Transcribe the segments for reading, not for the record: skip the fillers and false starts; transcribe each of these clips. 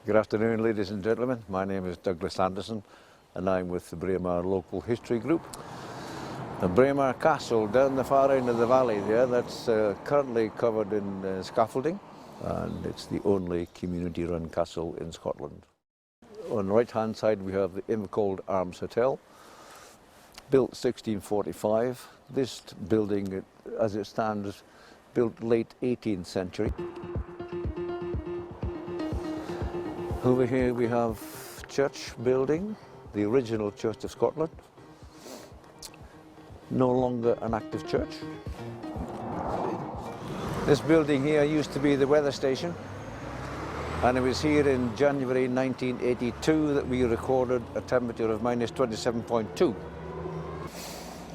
Good afternoon, ladies and gentlemen. My name is Douglas Anderson and I'm with the Braemar Local History Group. The Braemar Castle down the far end of the valley there, that's currently covered in scaffolding, and it's the only community-run castle in Scotland. On the right-hand side we have the Invercold Arms Hotel, built 1645. This building, as it stands, built late 18th century. Over here we have church building, the original Church of Scotland. No longer an active church. This building here used to be the weather station, and it was here in January 1982 that we recorded a temperature of minus 27.2.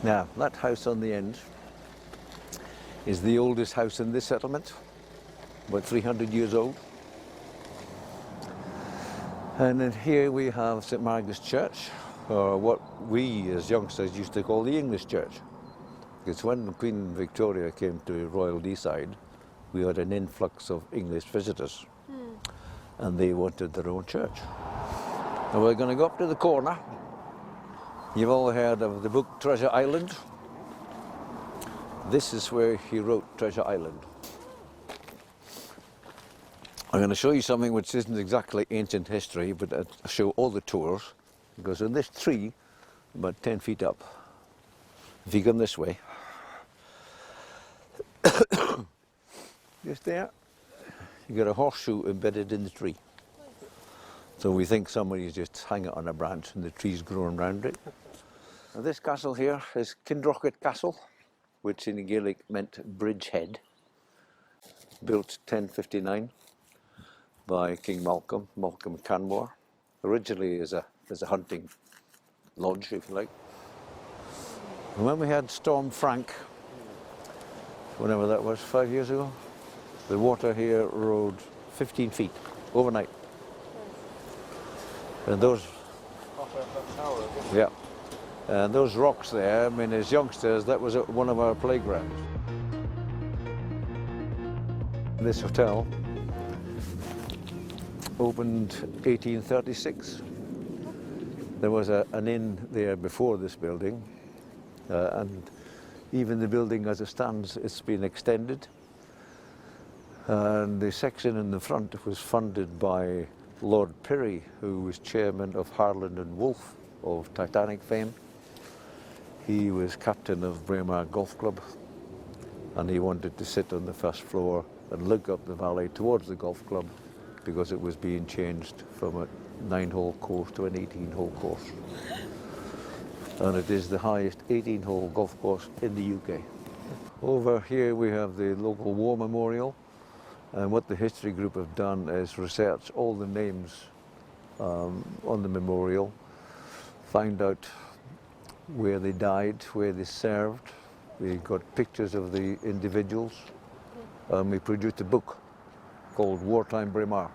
Now, that house on the end is the oldest house in this settlement, about 300 years old. And then here we have St Margaret's Church, or what we as youngsters used to call the English Church. Because when Queen Victoria came to Royal Deeside, we had an influx of English visitors, and they wanted their own church. And we're going to go up to the corner. You've all heard of the book Treasure Island. This is where he wrote Treasure Island. I'm going to show you something which isn't exactly ancient history, but I'll show all the tours. Because in this tree, about 10 feet up, if you come this way, just there, you got a horseshoe embedded in the tree. So we think somebody's just hung it on a branch and the tree's grown around it. Now this castle here is Kindrocket Castle, which in Gaelic meant bridgehead, built 1059 by King Malcolm Canmore, originally as a hunting lodge, if you like. And when we had Storm Frank, whenever that was, 5 years ago, the water here rose 15 feet overnight. And those, yeah, and those rocks there, I mean, as youngsters, that was one of our playgrounds. This hotel opened 1836. There was an inn there before this building, and even the building as it stands, it's been extended. And the section in the front was funded by Lord Pirrie, who was chairman of Harland and Wolff of Titanic fame. He was captain of Braemar Golf Club, and he wanted to sit on the first floor and look up the valley towards the golf club, because it was being changed from a 9-hole course to an 18-hole course. And it is the highest 18-hole golf course in the UK. Over here we have the local war memorial, and what the history group have done is research all the names on the memorial, find out where they died, where they served. We got pictures of the individuals, and we produced a book called Wartime Braemar.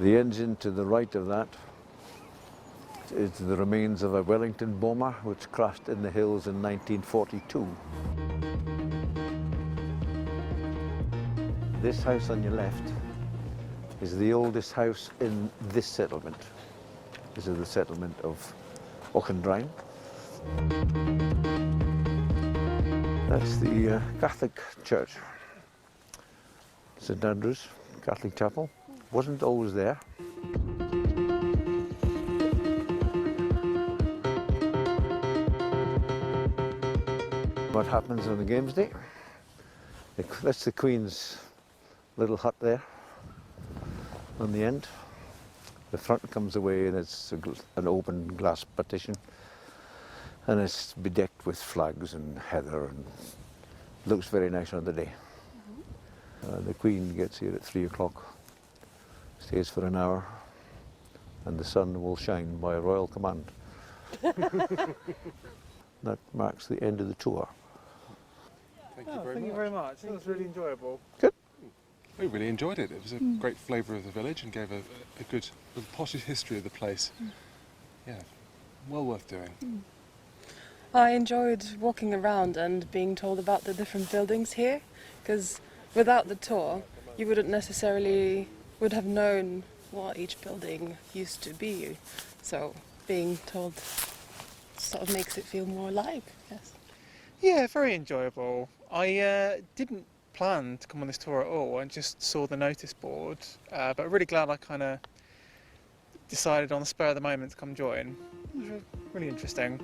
The engine to the right of that is the remains of a Wellington bomber which crashed in the hills in 1942. This house on your left is the oldest house in this settlement. This is the settlement of Auchendrane. That's the Catholic church. St Andrew's Catholic Chapel. Wasn't always there. What happens on the games day? That's the Queen's little hut there on the end. The front comes away and it's an open glass partition, and it's bedecked with flags and heather and looks very nice on the day. The Queen gets here at 3 o'clock, stays for an hour, and the sun will shine by royal command. That marks the end of the tour. Thank you very much. That was really enjoyable. Good. We really enjoyed it. It was a great flavour of the village and gave a good little potted history of the place. Yeah, well worth doing. I enjoyed walking around and being told about the different buildings here, because without the tour you wouldn't necessarily would have known what each building used to be. So being told sort of makes it feel more alive, I guess. Yeah, very enjoyable. I didn't plan to come on this tour at all. I just saw the notice board, but I'm really glad I kind of decided on the spur of the moment to come join. It was really interesting.